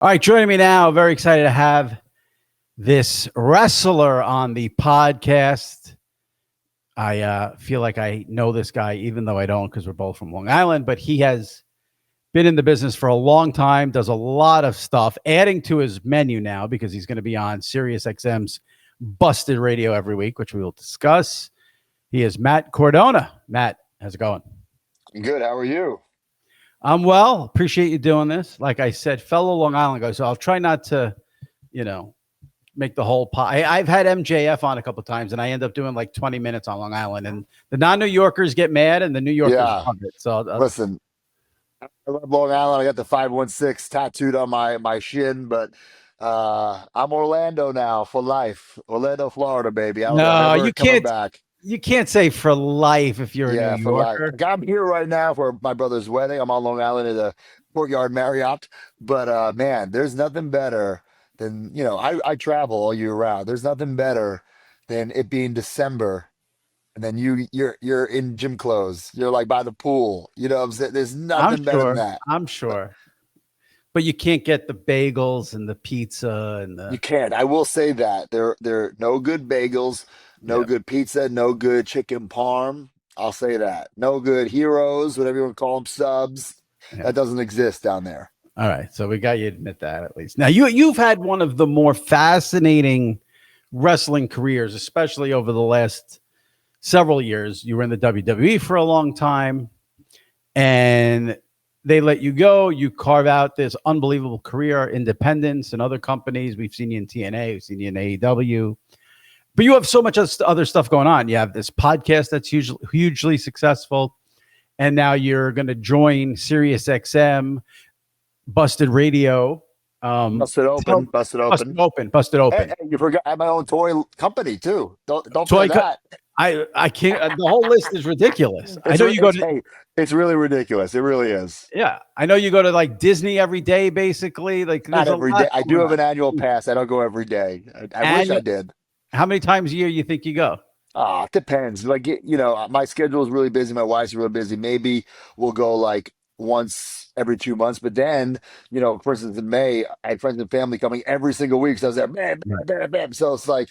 All right, joining me now, very excited to have this wrestler on the podcast. I feel like I know this guy, even though I don't, because we're both from Long Island, but he has been in the business for a long time, does a lot of stuff, adding to his menu now because he's going to be on SiriusXM's Busted Radio every week, which we will discuss. He is Matt Cardona. Matt, how's it going? Good. How are you? I'm well. Appreciate you doing this. Like I said, fellow Long Island guy, so I'll try not to, make the whole I've had MJF on a couple of times, and I end up doing like 20 minutes on Long Island, and the non-New Yorkers get mad, and the New Yorkers love it. So listen, I love Long Island. I got the 516 tattooed on my shin, but I'm Orlando now for life. Orlando, Florida, baby. No, you can't. Back. You can't say for life if you're a New Yorker. Life. I'm here right now for my brother's wedding. I'm on Long Island at a Courtyard Marriott. But man, there's nothing better than I travel all year round. There's nothing better than it being December, and then you're in gym clothes. You're like by the pool. You know what I'm saying? There's nothing better than that. I'm sure. But you can't get the bagels and the pizza and you can't. I will say that there are no good bagels. No good pizza, no good chicken parm. I'll say that. No good heroes, whatever you want to call them, subs. Yeah. That doesn't exist down there. All right. So we got you to admit that at least. Now, you've had one of the more fascinating wrestling careers, especially over the last several years. You were in the WWE for a long time, and they let you go. You carve out this unbelievable career, independence and other companies. We've seen you in TNA. We've seen you in AEW. But you have so much other stuff going on. You have this podcast that's hugely successful. And now you're going to join SiriusXM, Busted Radio. Busted Open. Hey, you forgot I have my own toy company, too. Don't forget that. I can't. The whole list is ridiculous. I know you go to. It's really ridiculous. It really is. Yeah, I know you go to like Disney every day, basically. Like not every day. I do have an annual pass. I don't go every day. I wish I did. How many times a year you think you go? It depends. Like, my schedule is really busy. My wife's really busy. Maybe we'll go like once every 2 months. But then, for instance, in May, I had friends and family coming every single week. So I was there, bam. So it's like,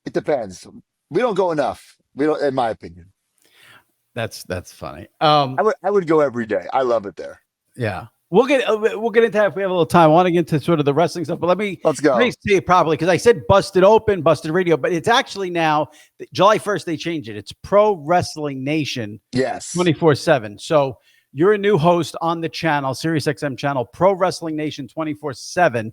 it depends. We don't go enough. We don't, in my opinion. That's funny. I would go every day. I love it there. Yeah. We'll get into that if we have a little time. I want to get into sort of the wrestling stuff, but let's go. Let me say it properly because I said Busted Open, Busted Radio, but it's actually now July 1st they changed it. It's Pro Wrestling Nation. Yes, 24/7. So you're a new host on the channel, SiriusXM channel, Pro Wrestling Nation 24/7,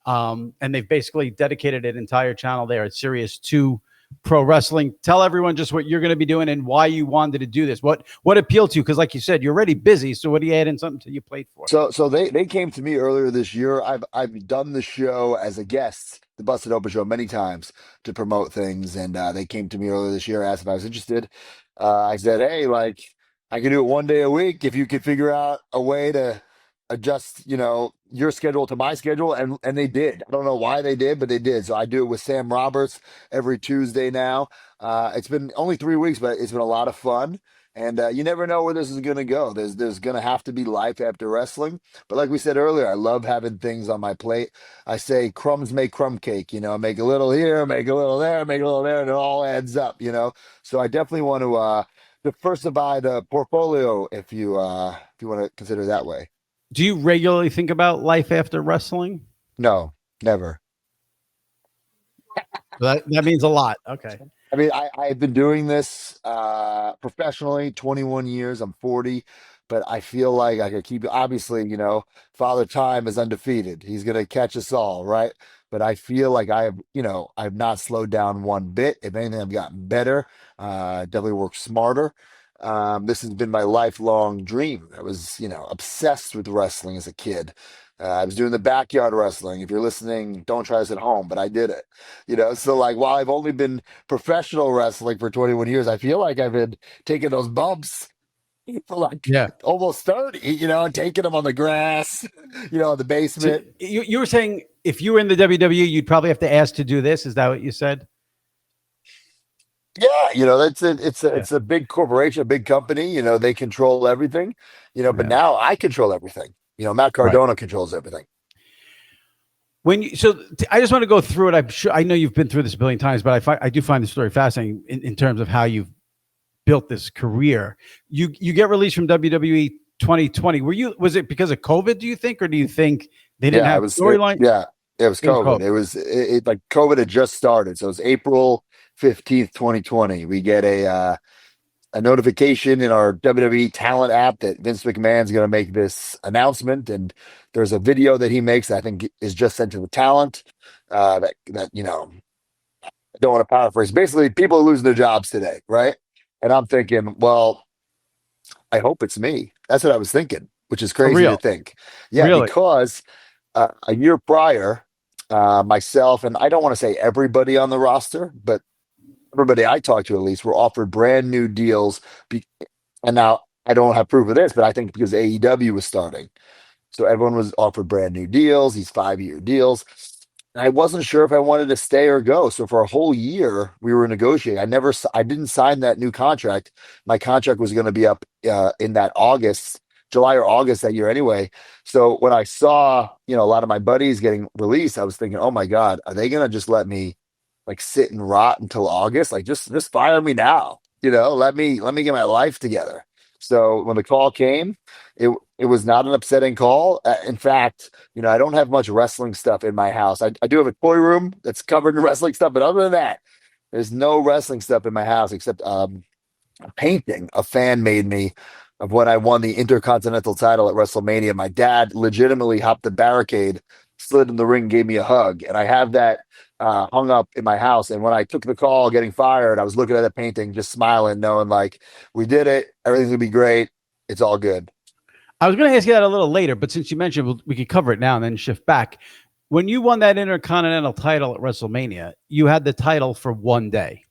and they've basically dedicated an entire channel there at Sirius to Pro Wrestling. Tell everyone just what you're going to be doing and why you wanted to do this. What appealed to you? Because like you said, you're already busy. So what do you add in something to your plate for? So they came to me earlier this year. I've done the show as a guest, the Busted Open show, many times to promote things. And they came to me earlier this year, asked if I was interested. I said, hey, like I can do it one day a week if you could figure out a way to adjust, your schedule to my schedule. And they did. I don't know why they did, but they did. So I do it with Sam Roberts every Tuesday now. It's been only 3 weeks, but it's been a lot of fun. And you never know where this is going to go. There's going to have to be life after wrestling. But like we said earlier, I love having things on my plate. I say crumbs make crumb cake, make a little here, make a little there, make a little there, and it all adds up, So I definitely want to diversify the portfolio if you want to consider it that way. Do you regularly think about life after wrestling? No, never. That means a lot. Okay. I mean, I've been doing this professionally 21 years. I'm 40, but I feel like I could keep, obviously, Father Time is undefeated. He's going to catch us all, right? But I feel like I've not slowed down one bit. If anything, I've gotten better, definitely worked smarter. This has been my lifelong dream. I was, obsessed with wrestling as a kid. I was doing the backyard wrestling. If you're listening, don't try this at home, but I did it. So like while I've only been professional wrestling for 21 years, I feel like I've been taking those bumps for like almost 30, and taking them on the grass, in the basement. So you were saying if you were in the WWE, you'd probably have to ask to do this. Is that what you said? Yeah, that's it. It's a big corporation, a big company. They control everything. But now I control everything. Matt Cardona controls everything. I just want to go through it. I'm sure I know you've been through this a billion times, but I do find the story fascinating in terms of how you've built this career. You get released from WWE 2020. Was it because of COVID, do you think, or do you think they didn't have storyline? It was COVID. It like COVID had just started. So it was April 15th, 2020. We get a notification in our WWE talent app that Vince McMahon's going to make this announcement, and there's a video that he makes that I think is just sent to the talent. That I don't want to paraphrase. Basically, people are losing their jobs today, right? And I'm thinking, well, I hope it's me. That's what I was thinking, which is crazy to think. Yeah, really? Because a year prior, myself and I don't want to say everybody on the roster, but everybody I talked to at least were offered brand new deals. And now I don't have proof of this, but I think because AEW was starting. So everyone was offered brand new deals, these 5-year deals. And I wasn't sure if I wanted to stay or go. So for a whole year, we were negotiating. I didn't sign that new contract. My contract was going to be up in that July or August that year anyway. So when I saw, a lot of my buddies getting released, I was thinking, oh my God, are they going to just let me like sit and rot until August? Like just fire me now, let me get my life together. So when the call came, it was not an upsetting call. In fact, I don't have much wrestling stuff in my house. I do have a toy room that's covered in wrestling stuff, but other than that, there's no wrestling stuff in my house except a painting a fan made me of when I won the Intercontinental title at WrestleMania. My dad legitimately hopped the barricade, slid in the ring, gave me a hug, and I have that hung up in my house. And when I took the call getting fired, I was looking at the painting, just smiling, knowing like we did it. Everything's gonna be great. It's all good. I was going to ask you that a little later, but since you mentioned, we could cover it now and then shift back. When you won that Intercontinental title at WrestleMania, you had the title for one day.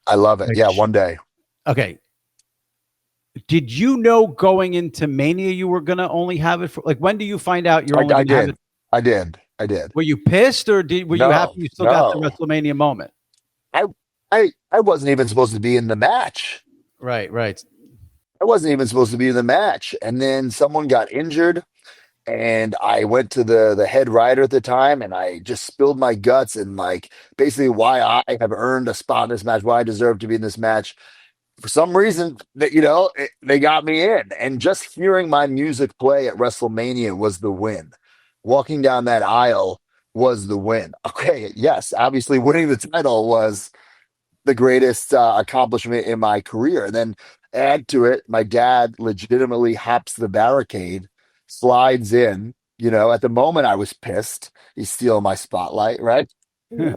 I love it. Yeah, one day. Okay. Did you know going into Mania you were going to only have it for, like, when do you find out you're only going to have it? I did. Were you pissed or were you happy you still got the WrestleMania moment? I wasn't even supposed to be in the match. Right. I wasn't even supposed to be in the match. And then someone got injured and I went to the head writer at the time and I just spilled my guts and like basically why I have earned a spot in this match, why I deserve to be in this match. For some reason that, they got me in, and just hearing my music play at WrestleMania was the win. Walking down that aisle was the win. Okay. Yes. Obviously winning the title was the greatest accomplishment in my career. And then add to it, my dad legitimately hops the barricade, slides in. At the moment I was pissed. He's stealing my spotlight, right?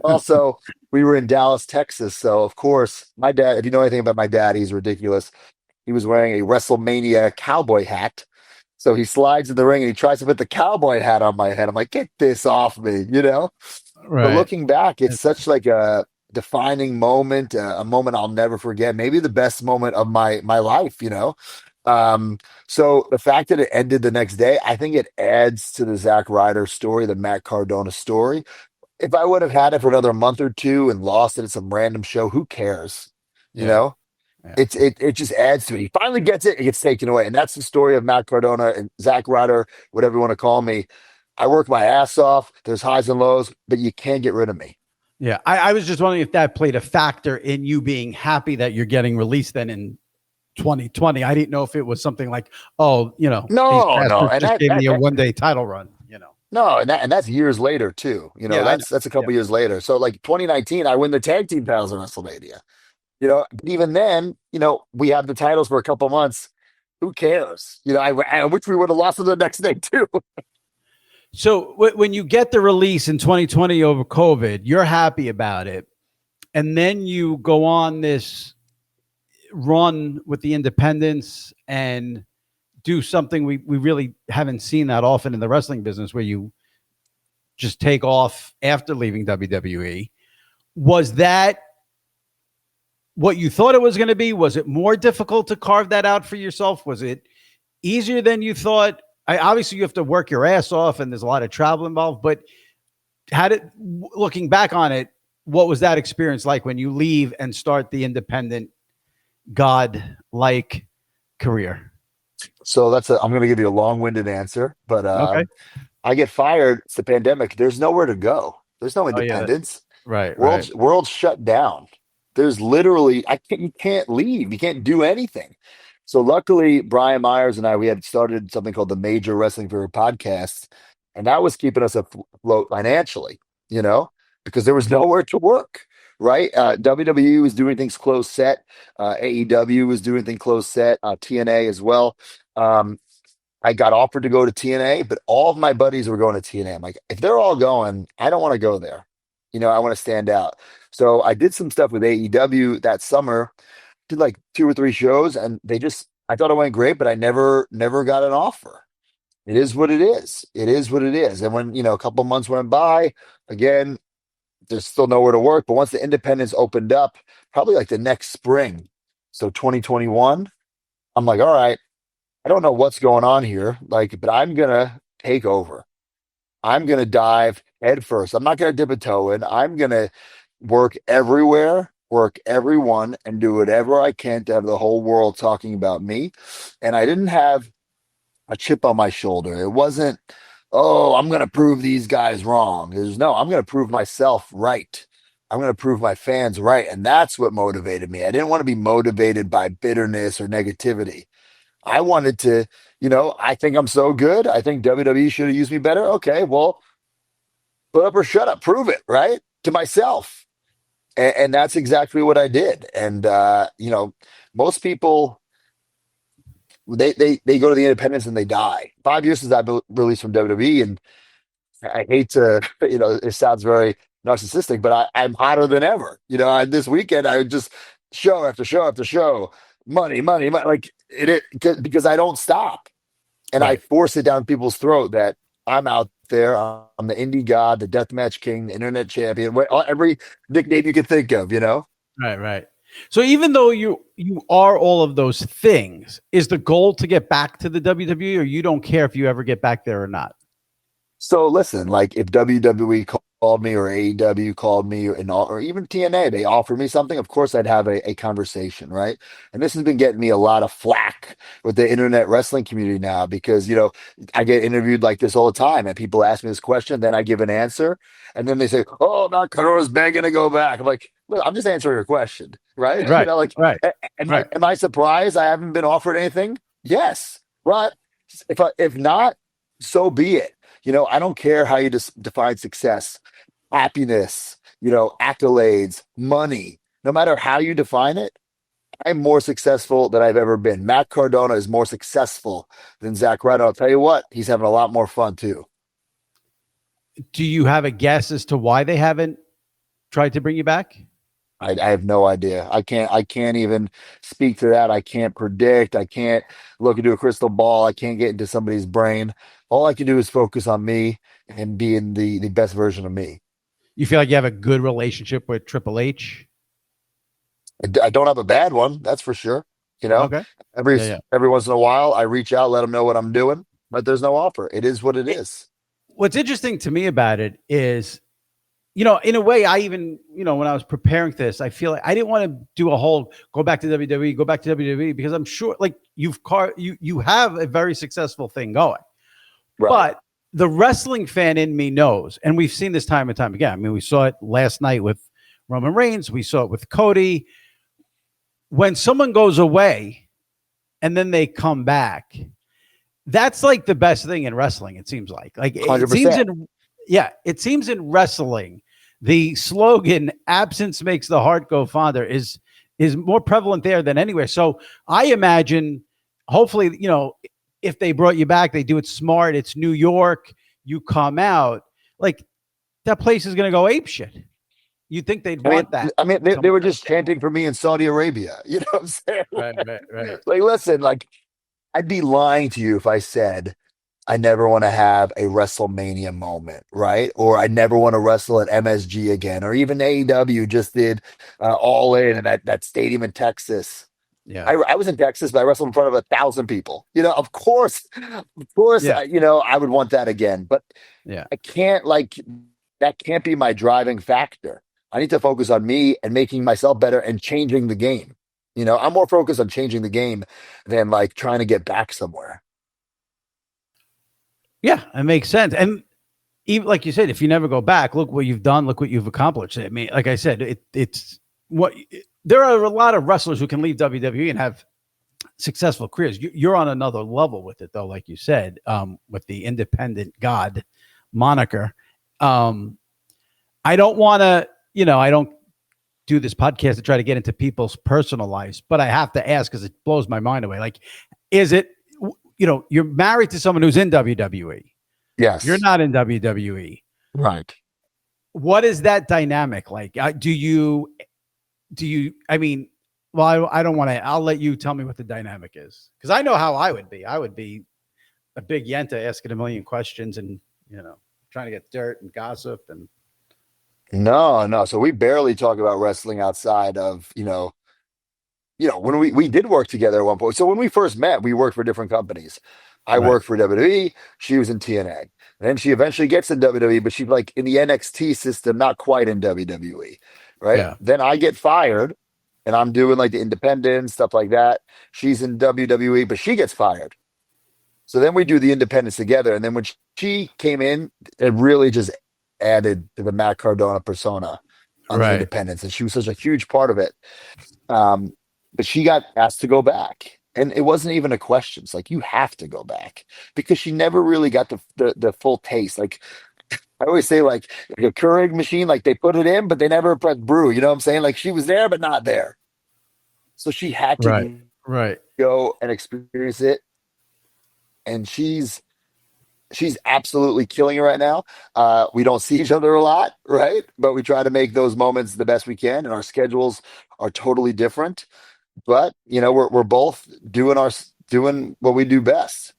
Also, we were in Dallas, Texas. So, of course, my dad, if you know anything about my dad, he's ridiculous. He was wearing a WrestleMania cowboy hat. So he slides in the ring and he tries to put the cowboy hat on my head. I'm like, get this off me, Right. But looking back, it's such like a defining moment, a moment I'll never forget. Maybe the best moment of my life, So the fact that it ended the next day, I think it adds to the Zack Ryder story, the Matt Cardona story. If I would have had it for another month or two and lost it at some random show, who cares? Yeah. It just adds to it. He finally gets it, it gets taken away. And that's the story of Matt Cardona and Zack Ryder, whatever you want to call me. I work my ass off. There's highs and lows, but you can't get rid of me. Yeah. I was just wondering if that played a factor in you being happy that you're getting released then in 2020. I didn't know if it was something like, no. And just gave me a one-day title run, No, and that's years later too. That's a couple years later. So like 2019, I win the tag team titles in WrestleMania. Even then, we have the titles for a couple months. Who cares? I wish we would have lost them the next day too. So when you get the release in 2020 over COVID, you're happy about it. And then you go on this run with the independents and do something we really haven't seen that often in the wrestling business, where you just take off after leaving WWE. Was that what you thought it was going to be? Was it more difficult to carve that out for yourself? Was it easier than you thought? Obviously you have to work your ass off and there's a lot of travel involved, but looking back on it, what was that experience like when you leave and start the independent God-like career? So I'm going to give you a long-winded answer, but okay. I get fired. It's the pandemic. There's nowhere to go. There's no Oh yeah, independence. right, right. World's shut down. There's literally I can't you can't leave. You can't do anything. So luckily, Brian Myers and I we had started something called the Major Wrestling Viewer Podcast, and that was keeping us afloat financially. You know, because there was nowhere to work. Right? WWE was doing things closed set. AEW was doing things closed set. TNA as well. Um, I got offered to go to TNA, but all of my buddies were going to TNA. I'm like, if they're all going, I don't want to go there. I want to stand out. So I did some stuff with AEW that summer, did like 2 or 3 shows, and I thought it went great, but I never got an offer. It is what it is. It is what it is. And when, a couple months went by, again, there's still nowhere to work. But once the independents opened up, probably like the next spring, so 2021, I'm like, all right. I don't know what's going on here, but I'm gonna take over. I'm gonna dive head first. I'm not gonna dip a toe in. I'm gonna work everywhere, work everyone, and do whatever I can to have the whole world talking about me. And I didn't have a chip on my shoulder. It wasn't, oh, I'm gonna prove these guys wrong. It was no, I'm gonna prove myself right. I'm gonna prove my fans right. And that's what motivated me. I didn't want to be motivated by bitterness or negativity. I wanted to, I think I'm so good. I think WWE should have used me better. Okay, well, put up or shut up, prove it, right? To myself. And that's exactly what I did. And most people they go to the independents and they die. 5 years since I've been released from WWE, and I hate to, it sounds very narcissistic, but I'm hotter than ever. This weekend I would just show after show after show, money, money, money, like because I don't stop. And I Right. force it down people's throat that I'm out there. I'm the Indy God, the Deathmatch King, the Internet Champion, every nickname you could think of. Right, right. So even though you are all of those things, is the goal to get back to the WWE, or you don't care if you ever get back there or not? So listen, like if WWE called me or AEW called me or even TNA, they offered me something, of course I'd have a conversation, right? And this has been getting me a lot of flack with the internet wrestling community now because, I get interviewed like this all the time and people ask me this question, then I give an answer, and then they say, oh, now Cardona's begging to go back. I'm like, look, I'm just answering your question, right? Right, right, right. Am I surprised I haven't been offered anything? Yes. But if not, so be it. I don't care how you define success, happiness, accolades, money. No matter how you define it, I'm more successful than I've ever been. Matt Cardona is more successful than Zack Ryder. I'll tell you what, he's having a lot more fun too. Do you have a guess as to why they haven't tried to bring you back? I have no idea. I can't even speak to that. I can't predict. I can't look into a crystal ball. I can't get into somebody's brain. All I can do is focus on me and being the best version of me. You feel like you have a good relationship with Triple H? I don't have a bad one, that's for sure. You know, Okay. every Yeah, yeah. every once in a while, I reach out, let them know what I'm doing, but there's no offer. It is what it is. What's interesting to me about it is, in a way, I even, when I was preparing this, I feel like I didn't want to do a whole go back to WWE, go back to WWE, because I'm sure like you have a very successful thing going. Right. But the wrestling fan in me knows, and we've seen this time and time again. I mean, we saw it last night with Roman Reigns, we saw it with Cody. When someone goes away and then they come back, that's like the best thing in wrestling. It seems like it seems 100%. it seems in wrestling, the slogan "absence makes the heart go fonder" is more prevalent there than anywhere. So I imagine, hopefully, if they brought you back, they do it smart. It's New York. You come out like that place is going to go ape shit. You think they'd I mean, want that? I mean, they were just chanting for me in Saudi Arabia. You know what I'm saying? Right, right, right. Like, listen, like, I'd be lying to you if I said I never want to have a WrestleMania moment, right? Or I never want to wrestle at MSG again, or even AEW just did All In and that stadium in Texas. Yeah, I was in Texas, but I wrestled in front of 1,000 people. Of course, yeah, I would want that again, but yeah. I can't that can't be my driving factor. I need to focus on me and making myself better and changing the game. I'm more focused on changing the game than like trying to get back somewhere. Yeah, it makes sense. And even like you said, if you never go back, look what you've done, look what you've accomplished. I mean, like I said, it's what there are a lot of wrestlers who can leave WWE and have successful careers. You're on another level with it, though, like you said, with the independent God moniker. I don't want to, I don't do this podcast to try to get into people's personal lives, but I have to ask because it blows my mind away. Like, is it, you're married to someone who's in WWE. Yes. You're not in WWE. Right. What is that dynamic like? Do you, I mean, well, I don't want to, I'll let you tell me what the dynamic is. Because I know how I would be. I would be a big yenta asking a million questions and, trying to get dirt and gossip. And No. So we barely talk about wrestling outside of, when we did work together at one point. So when we first met, we worked for different companies. I Right. worked for WWE. She was in TNA. And then she eventually gets in WWE, but she's like in the NXT system, not quite in WWE. Right. Yeah. Then I get fired and I'm doing like the independent stuff like that. She's in WWE, but she gets fired. So then we do the independents together. And then when she came in, it really just added to the Matt Cardona persona on the Right. independents. And she was such a huge part of it. But she got asked to go back. And it wasn't even a question. It's like, you have to go back because she never really got the full taste. Like I always say, like a Keurig machine, like they put it in, but they never press brew. You know what I'm saying? Like she was there, but not there. So she had Right. to Right. go and experience it. And she's absolutely killing it right now. We don't see each other a lot, right? But we try to make those moments the best we can, and our schedules are totally different. But we're both doing what we do best.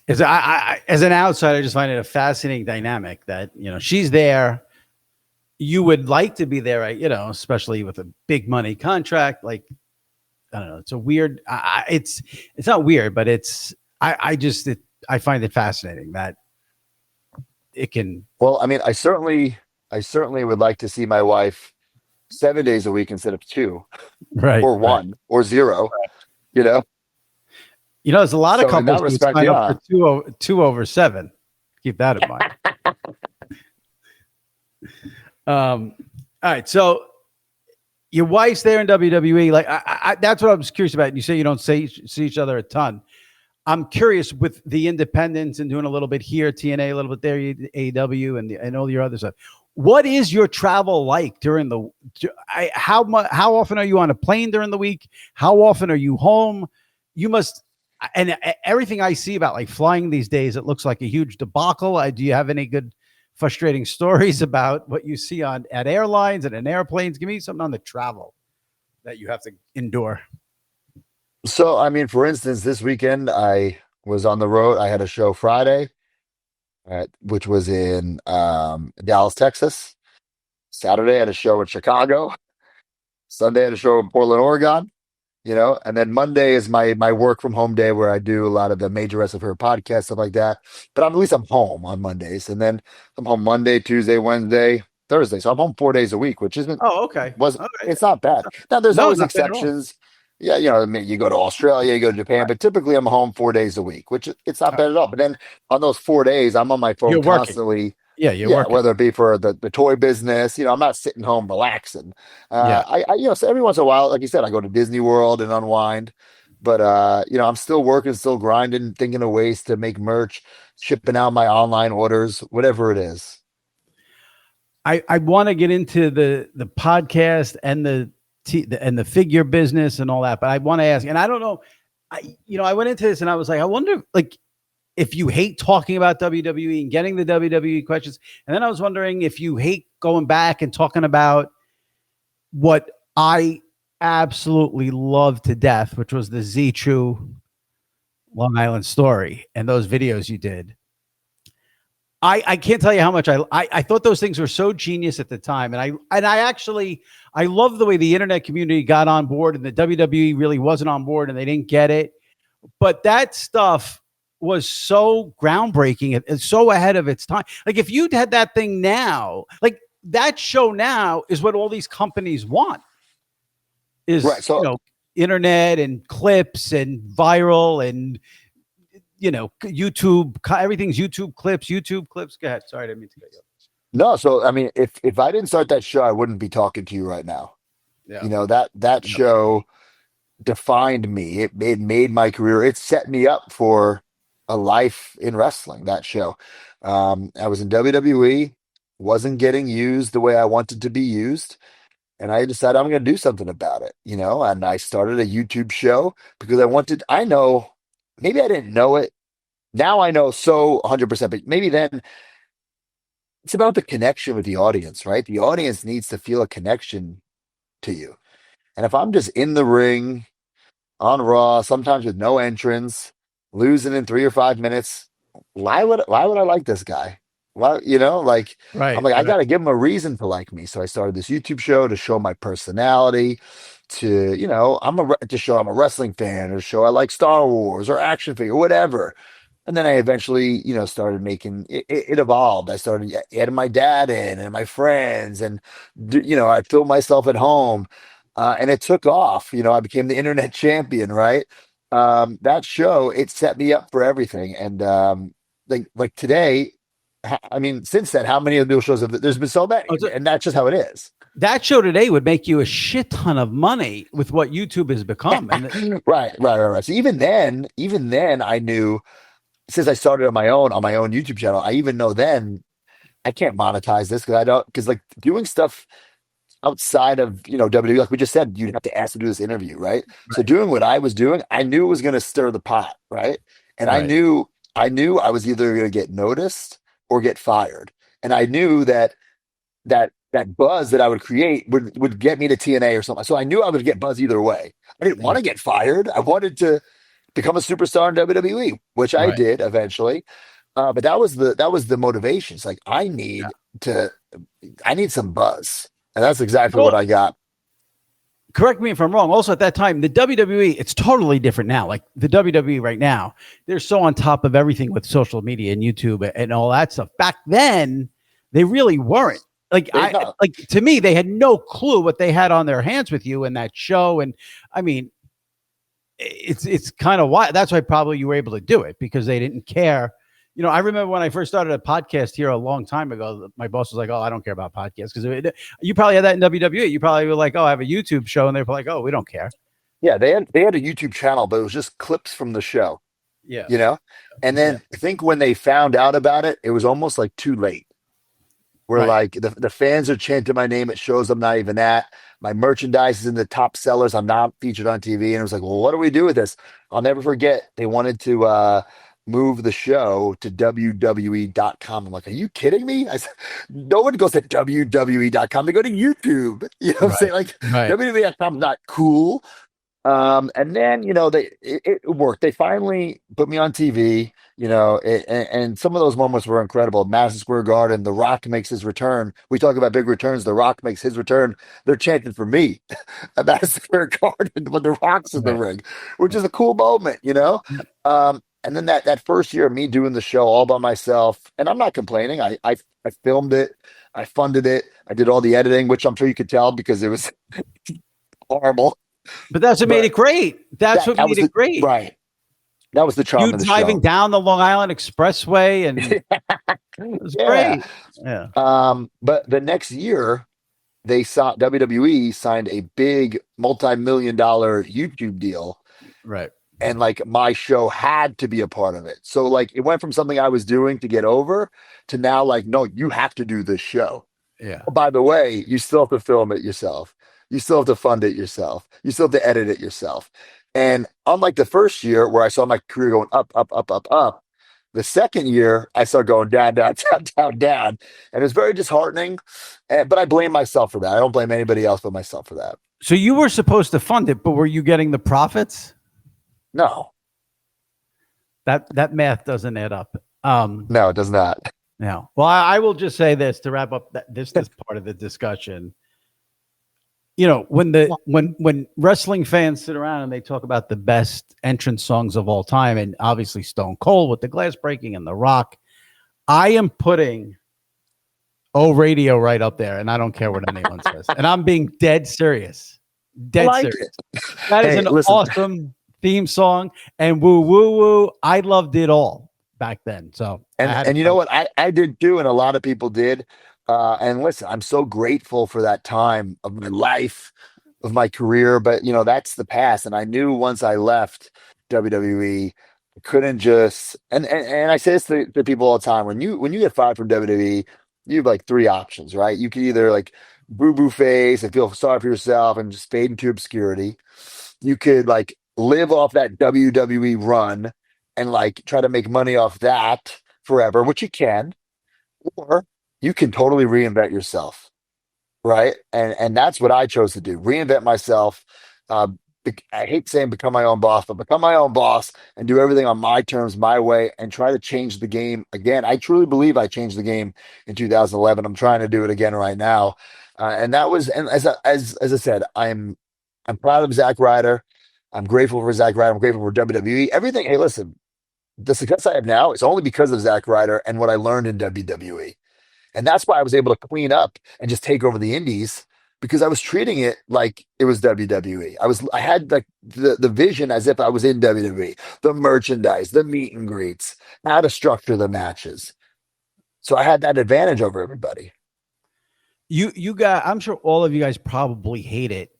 As an outsider, I just find it a fascinating dynamic that she's there. You would like to be there, especially with a big money contract. Like I don't know, it's a weird. It's not weird, but it's. I find it fascinating that it can. Well, I mean, I certainly would like to see my wife 7 days a week instead of 2, Right. or 1, or 0. You know. There's a lot of So in couples that who respect, sign yeah. up for 2/7. Keep that in mind. All right, so your wife's there in WWE. Like, that's what I was curious about. You say you don't see each other a ton. I'm curious with the independents and doing a little bit here, TNA, a little bit there, AEW, and all your other stuff. What is your travel like during the? How often are you on a plane during the week? How often are you home? You must, and everything I see about like flying these days, it looks like a huge debacle. Do you have any good, frustrating stories about what you see at airlines and in airplanes? Give me something on the travel that you have to endure. So, I mean, for instance, this weekend I was on the road. I had a show Friday, which was in Dallas, Texas. Saturday, I had a show in Chicago. Sunday, I had a show in Portland, Oregon. And then Monday is my work from home day where I do a lot of the major wrestling for podcast, stuff like that. But at least I'm home on Mondays. And then I'm home Monday, Tuesday, Wednesday, Thursday. So I'm home 4 days a week, which isn't, Oh, okay. All right. it's not bad. Now, there's No, always not bad at all. exceptions. Yeah, I mean, you go to Australia, you go to Japan, but typically I'm home 4 days a week, which it's not bad at all. But then on those 4 days, I'm on my phone You're working. constantly. Yeah, you're Yeah, working. whether it be for the toy business, I'm not sitting home relaxing. Yeah. So every once in a while, like you said, I go to Disney World and unwind. But I'm still working, still grinding, thinking of ways to make merch, shipping out my online orders, whatever it is. I want to get into the podcast and the figure business and all that, but I want to ask, and I don't know, I went into this and I was like, I wonder, like, if you hate talking about WWE and getting the WWE questions, and then I was wondering if you hate going back and talking about what I absolutely love to death, which was the Z True Long Island story and those videos you did. I can't tell you how much I thought those things were so genius at the time. And I love the way the internet community got on board and the WWE really wasn't on board and they didn't get it. But that stuff was so groundbreaking and so ahead of its time. Like if you'd had that thing now, like that show now is what all these companies want is, right. So internet and clips and viral and YouTube, everything's YouTube clips. Go ahead. Sorry, I didn't mean to cut you off. No, so I mean, if I didn't start that show, I wouldn't be talking to you right now. Yeah. You know, that show defined me. It made my career. It set me up for a life in wrestling, that show. I was in WWE, wasn't getting used the way I wanted to be used. And I decided I'm going to do something about it, and I started a YouTube show because I know, maybe I didn't know it. Now I know so 100%, but maybe then it's about the connection with the audience, right? The audience needs to feel a connection to you. And if I'm just in the ring on Raw, sometimes with no entrance, losing in 3 or 5 minutes, why would I like this guy? Why, I'm Right. like, I got to give him a reason to like me. So I started this YouTube show to show my personality, to show I'm a wrestling fan, or to show I like Star Wars or action figure, whatever. And then I eventually, started making it evolved. I started adding my dad in and my friends, and I filmed myself at home, and it took off. I became the internet champion, right? That show, it set me up for everything. And like today, I mean, since then, how many of those shows there's been so many, and that's just how it is. That show today would make you a shit ton of money with what YouTube has become. And Right. So even then, I knew, since I started on my own YouTube channel, I even know then I can't monetize this because like doing stuff outside of WWE, like we just said, you'd have to ask to do this interview, right? So doing what I was doing, I knew it was going to stir the pot, right? And I knew I was either going to get noticed or get fired, and I knew that buzz that I would create would get me to TNA or something. So I knew I would get buzz either way. I didn't want to get fired. I wanted to become a superstar in WWE, which I did eventually. But that was the motivation. It's like I need some buzz, and that's exactly what I got. Correct me if I'm wrong. Also, at that time, the WWE, it's totally different now. Like the WWE right now, they're so on top of everything with social media and YouTube and all that stuff. Back then, they really weren't. Like to me, they had no clue what they had on their hands with you in that show. And I mean, it's kind of why that's why probably you were able to do it, because they didn't care. I remember when I first started a podcast here a long time ago, my boss was like, "Oh, I don't care about podcasts," because you probably had that in WWE. You probably were like, "Oh, I have a YouTube show," and they're like, "Oh, we don't care." Yeah, they had a YouTube channel, but it was just clips from the show. Yeah, and then I think when they found out about it, it was almost like too late. Where like the fans are chanting my name at shows I'm not even at. My merchandise is in the top sellers. I'm not featured on TV. And it was like, well, what do we do with this? I'll never forget. They wanted to move the show to WWE.com. I'm like, are you kidding me? I said, no one goes to WWE.com. They go to YouTube. You know what I'm saying? Like WWE.com is not cool. And then, it worked. They finally put me on TV, and some of those moments were incredible. Madison Square Garden, The Rock makes his return. We talk about big returns. The Rock makes his return. They're chanting for me at Madison Square Garden when The Rock's in the ring, which is a cool moment, and then that first year of me doing the show all by myself, and I'm not complaining. I filmed it. I funded it. I did all the editing, which I'm sure you could tell because it was horrible. But that's what made it great. That's what made it great. Right. That was the charm of the show. You driving down the Long Island Expressway, and it was great. Yeah. But the next year, WWE signed a big multi-million-dollar YouTube deal. Right. And like my show had to be a part of it. So like it went from something I was doing to get over to now like, no, you have to do this show. Yeah. Oh, by the way, you still have to film it yourself. You still have to fund it yourself. You still have to edit it yourself. And unlike the first year where I saw my career going up, up, up, up, up, the second year I started going down, down, down, down, down. And it was very disheartening. But I blame myself for that. I don't blame anybody else but myself for that. So you were supposed to fund it, but were you getting the profits? No. That math doesn't add up. No, it does not. No. Well, I will just say this to wrap up this part of the discussion. When wrestling fans sit around and they talk about the best entrance songs of all time, and obviously Stone Cold with the glass breaking and The Rock, I am putting "Oh Radio" right up there, and I don't care what anyone says. And I'm being dead serious. Dead serious. That is awesome theme song and woo woo woo. I loved it all back then. So And you know what? I did too, and a lot of people did. And listen, I'm so grateful for that time of my life, of my career. But you know, that's the past. And I knew once I left WWE, I couldn't just and I say this to people all the time. When you get fired from WWE, you have like three options, right? You can either like boo boo face and feel sorry for yourself and just fade into obscurity. You could like live off that WWE run and like try to make money off that forever, which you can, or you can totally reinvent yourself, right? And that's what I chose to do: reinvent myself. Uh, I hate saying become my own boss, but become my own boss and do everything on my terms, my way, and try to change the game again. I truly believe I changed the game in 2011. I'm trying to do it again right now, and that was and as I said, I'm proud of Zack Ryder. I'm grateful for Zack Ryder. I'm grateful for WWE. Everything. Hey, listen, the success I have now is only because of Zack Ryder and what I learned in WWE. And that's why I was able to clean up and just take over the indies because I was treating it like it was WWE. I had like the vision as if I was in WWE, the merchandise, the meet and greets, how to structure the matches. So I had that advantage over everybody. You got, I'm sure all of you guys probably hate it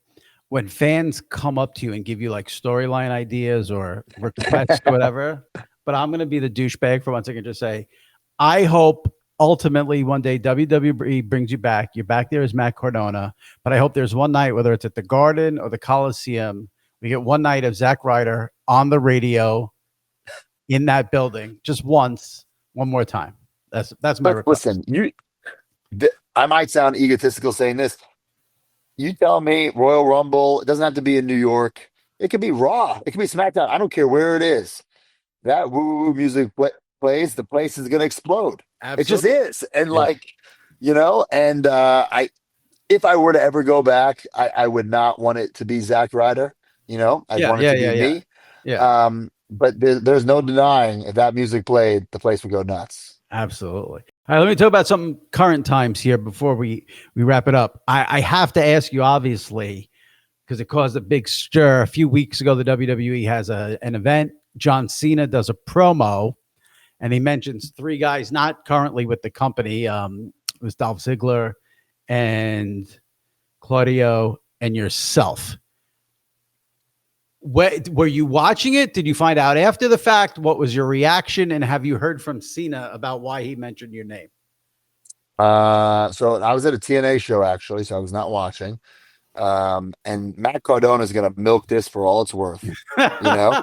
when fans come up to you and give you like storyline ideas or requests or whatever. But I'm going to be the douchebag for one second. Just say, I hope ultimately one day WWE brings you back. You're back there as Matt Cardona. But I hope there's one night, whether it's at the Garden or the Coliseum, we get one night of Zack Ryder on the radio in that building just once, one more time. That's my request. Listen, I might sound egotistical saying this. You tell me Royal Rumble, it doesn't have to be in New York. It could be Raw. It could be SmackDown. I don't care where it is. That woo woo music plays, the place is going to explode. Absolutely. It just is. And like, you know, and if I were to ever go back, I would not want it to be Zack Ryder. You know, I'd want it to be me. Yeah. But there's no denying if that music played, the place would go nuts. Absolutely. All right, let me talk about some current times here before we wrap it up. I have to ask you, obviously, because it caused a big stir. A few weeks ago, the WWE has an event. John Cena does a promo, and he mentions three guys not currently with the company. It was Dolph Ziggler and Claudio and yourself. Were you watching it? Did you find out after the fact? What was your reaction? And have you heard from Cena about why he mentioned your name? So I was at a TNA show actually, so I was not watching. And Matt Cardona is going to milk this for all it's worth, you know?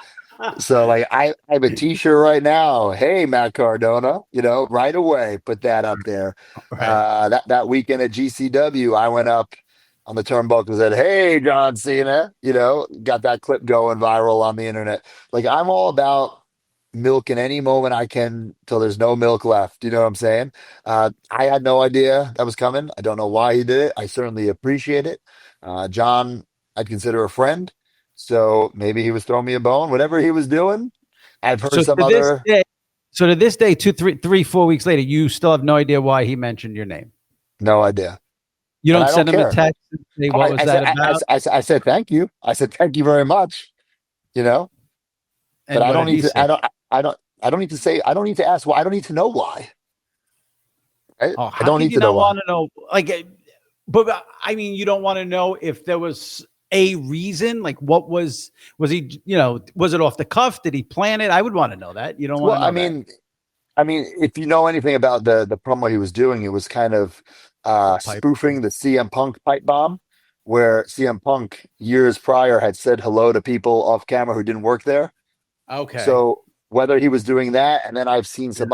So like I have a t-shirt right now. Hey, Matt Cardona, you know, right away, put that up there. Right. That weekend at GCW, I went up on the turnbuckle and said, "Hey, John Cena," you know, got that clip going viral on the internet. Like I'm all about milking any moment I can till there's no milk left. You know what I'm saying? I had no idea that was coming. I don't know why he did it. I certainly appreciate it. John, I'd consider a friend. So maybe he was throwing me a bone, whatever he was doing. I've heard some other. So to this day, 4 weeks later, you still have no idea why he mentioned your name. No idea. You don't send him care. a text and say, what was that about? I said, thank you. I said, thank you very much. You know, and but I don't need to, I don't need to say, I don't need to ask why. I don't need to know why. Right? Oh, I don't need to know why. Want to know, like, but I mean, you don't want to know if there was a reason, like what was he, you know, was it off the cuff? Did he plan it? I would want to know that. You don't want to know I mean, if you know anything about the promo he was doing, it was kind of spoofing the CM Punk pipe bomb, where CM Punk years prior had said hello to people off camera who didn't work there. Okay. So whether he was doing that, and then I've seen some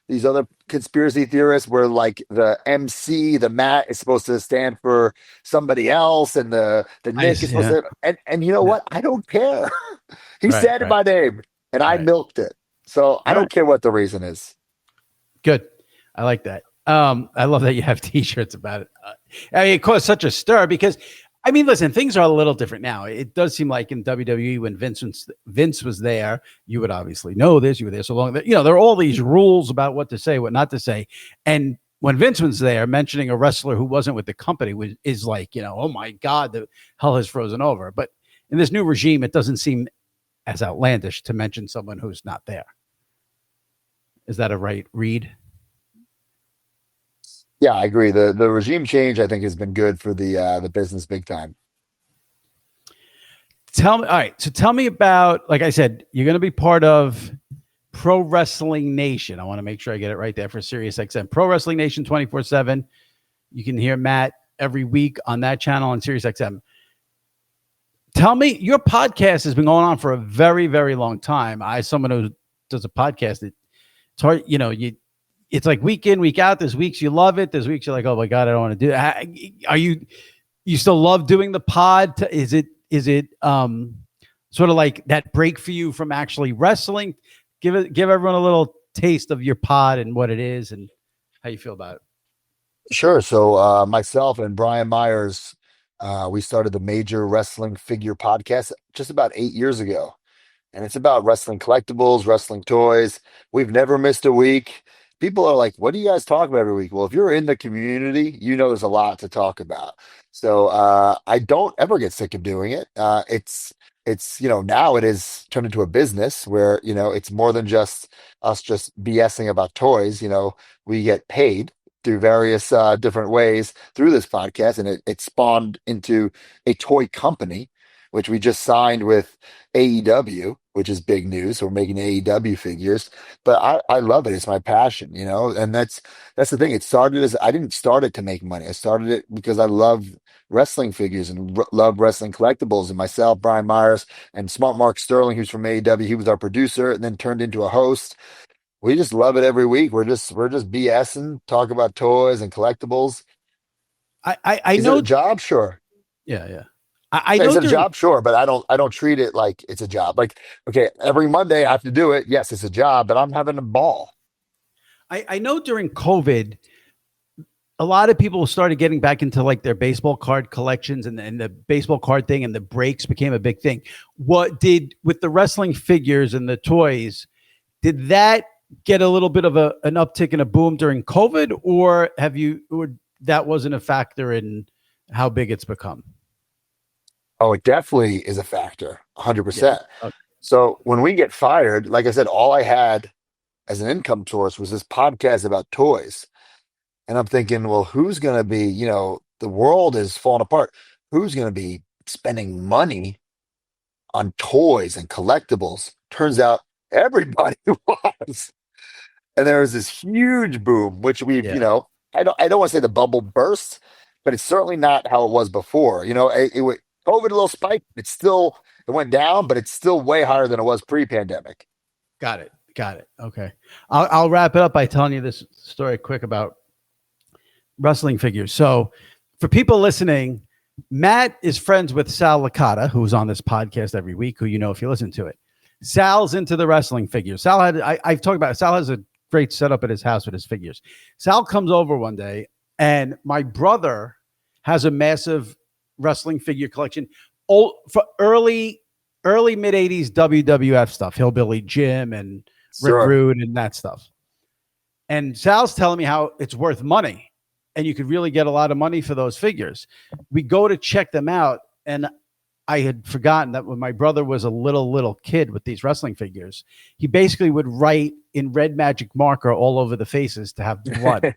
these other conspiracy theorists where like the MC, the mat is supposed to stand for somebody else, and the Nick is supposed to. And you know what? I don't care. He said my name, and I milked it. So I don't care what the reason is. Good. I like that. I love that you have t-shirts about it. I mean, it caused such a stir because, I mean, listen, things are a little different now. It does seem like in WWE when Vince was there, you would obviously know this. You were there so long that, you know, there are all these rules about what to say, what not to say. And when Vince was there, mentioning a wrestler who wasn't with the company is like, you know, oh my God, the hell has frozen over. But in this new regime, it doesn't seem as outlandish to mention someone who's not there. Is that a right read? Yeah, I agree. The regime change, I think, has been good for the business big time. Tell me, all right. So tell me about, like I said, you're going to be part of Pro Wrestling Nation. I want to make sure I get it right there for SiriusXM. Pro Wrestling Nation 24/7. You can hear Matt every week on that channel on SiriusXM. Tell me, your podcast has been going on for a very, very long time. As someone who does a podcast, it's hard, it's like week in, week out. There's weeks you love it. There's weeks you're like, oh my God, I don't want to do it. Are you still love doing the pod? Is it sort of like that break for you from actually wrestling? Give everyone a little taste of your pod and what it is and how you feel about it. Sure. So myself and Brian Myers, we started the Major Wrestling Figure podcast just about 8 years ago. And it's about wrestling collectibles, wrestling toys. We've never missed a week. People are like, what do you guys talk about every week? Well, if you're in the community, there's a lot to talk about. So I don't ever get sick of doing it. Now it is turned into a business where, it's more than just us just BSing about toys. We get paid through various different ways through this podcast, and it spawned into a toy company, which we just signed with AEW, which is big news. So we're making AEW figures, but I love it. It's my passion, and that's the thing. It started as, I didn't start it to make money. I started it because I love wrestling figures and love wrestling collectibles. And myself, Brian Myers, and Smart Mark Sterling, who's from AEW, he was our producer and then turned into a host. We just love it every week. We're just BSing, talk about toys and collectibles. I Is know it a job? Sure. Yeah. I know It's a job, sure, but I don't treat it like it's a job. Like, okay, every Monday I have to do it. Yes, it's a job, but I'm having a ball. I know during COVID, a lot of people started getting back into like their baseball card collections and the baseball card thing, and the breaks became a big thing. What did with the wrestling figures and the toys, did that get a little bit of an uptick and a boom during COVID, or that wasn't a factor in how big it's become? Oh, it definitely is a factor, 100%. Yeah. So when we get fired, like I said, all I had as an income source was this podcast about toys. And I'm thinking, well, who's going to be, the world is falling apart. Who's going to be spending money on toys and collectibles? Turns out everybody was. And there was this huge boom, which I don't want to say the bubble burst, but it's certainly not how it was before. COVID a little spike. It went down, but it's still way higher than it was pre-pandemic. Got it. Okay. I'll wrap it up by telling you this story quick about wrestling figures. So for people listening, Matt is friends with Sal Licata, who's on this podcast every week, who if you listen to it. Sal's into the wrestling figures. I've talked about it. Sal has a great setup at his house with his figures. Sal comes over one day, and my brother has a massive wrestling figure collection for early mid 80s WWF stuff, Hillbilly Jim and Rick Rude and that stuff. And Sal's telling me how it's worth money and you could really get a lot of money for those figures. We go to check them out, and I had forgotten that when my brother was a little kid with these wrestling figures, he basically would write in red magic marker all over the faces to have blood.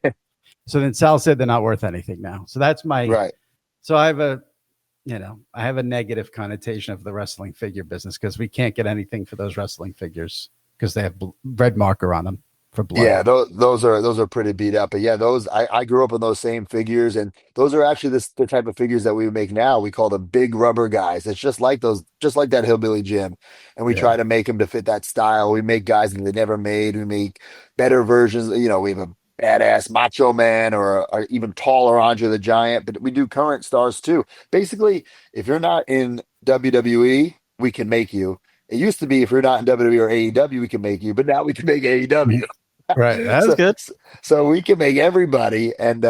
So then Sal said they're not worth anything now. So that's my right. So I have a negative connotation of the wrestling figure business because we can't get anything for those wrestling figures because they have red marker on them for blood. Yeah, those are pretty beat up. But yeah, I grew up in those same figures, and those are actually the type of figures that we make now. We call them big rubber guys. It's just like that Hillbilly Jim, and we try to make them to fit that style. We make guys that they never made. We make better versions. We have a badass Macho Man or even taller Andre the Giant, but we do current stars too. Basically, if you're not in WWE, we can make you. It used to be if you're not in WWE or AEW, we can make you, but now we can make AEW. Right, that's good. So we can make everybody, and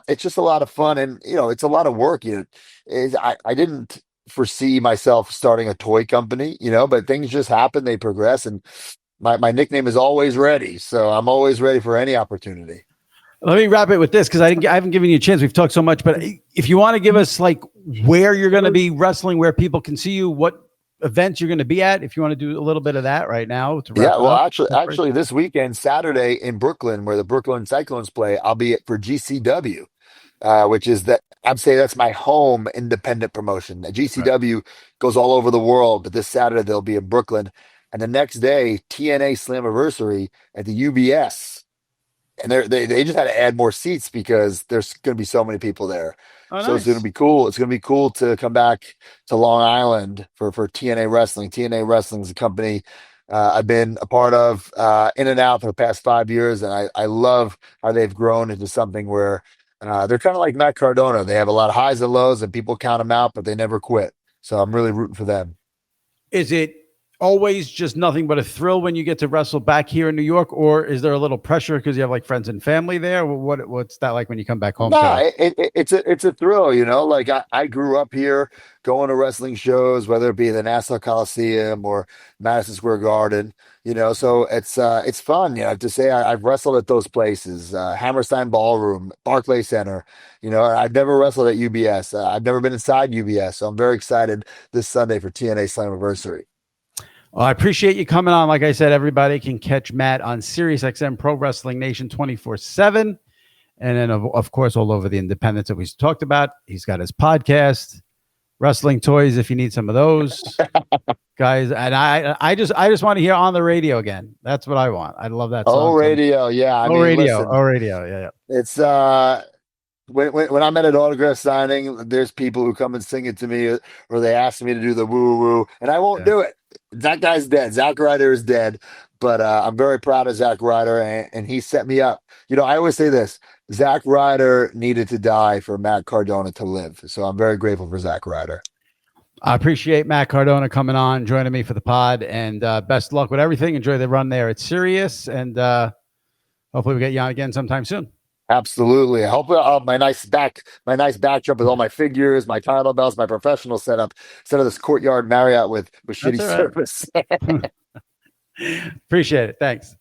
it's just a lot of fun, and it's a lot of work. I didn't foresee myself starting a toy company, but things just happen, they progress, and my nickname is Always Ready, so I'm always ready for any opportunity. Let me wrap it with this because I haven't given you a chance. We've talked so much, but if you want to give us like where you're going to be wrestling, where people can see you, what events you're going to be at, if you want to do a little bit of that right now to wrap Yeah, it well, up. actually, this weekend, Saturday in Brooklyn, where the Brooklyn Cyclones play, I'll be for GCW, which is that I'd say that's my home independent promotion. Right. GCW goes all over the world, but this Saturday they'll be in Brooklyn, and the next day TNA Slammiversary at the UBS, and they just had to add more seats because there's going to be so many people there. Oh, So it's going to nice. be cool. It's going to be cool to come back to Long Island for TNA Wrestling. TNA Wrestling is a company I've been a part of in and out for the past 5 years, and I love how they've grown into something where they're kind of like Matt Cardona. They have a lot of highs and lows, and people count them out, but they never quit. So I'm really rooting for them. Is it always just nothing but a thrill when you get to wrestle back here in New York, or is there a little pressure because you have like friends and family there? What's that like when you come back home to No, it? it's a thrill, you know. Like I grew up here going to wrestling shows, whether it be the Nassau Coliseum or Madison Square Garden, you know. So it's fun, you know, to say I've wrestled at those places, Hammerstein Ballroom, Barclay Center. You know, I've never wrestled at UBS. I've never been inside UBS, so I'm very excited this Sunday for TNA Slammiversary. Well, I appreciate you coming on. Like I said, everybody can catch Matt on SiriusXM Pro Wrestling Nation 24/7. And then, of course, all over the independents that we talked about. He's got his podcast, Wrestling Toys, if you need some of those. Guys, and I just want to hear on the radio again. That's what I want. I love that Oh, song. radio, yeah. I Oh, mean, radio. listen, Oh, radio. Yeah, yeah. it's when I'm at an autograph signing, there's people who come and sing it to me, or they ask me to do the woo woo, and I won't Yeah. do it. That guy's dead. Zack Ryder is dead, but I'm very proud of Zack Ryder, and he set me up. You know, I always say this: Zack Ryder needed to die for Matt Cardona to live. So I'm very grateful for Zack Ryder. I appreciate Matt Cardona coming on, joining me for the pod, and best luck with everything. Enjoy the run there at Sirius, and hopefully we get you on again sometime soon. Absolutely. I hope my nice backdrop with all my figures, my title belts, my professional setup, instead of this courtyard Marriott with That's shitty all service. right. Appreciate it. Thanks.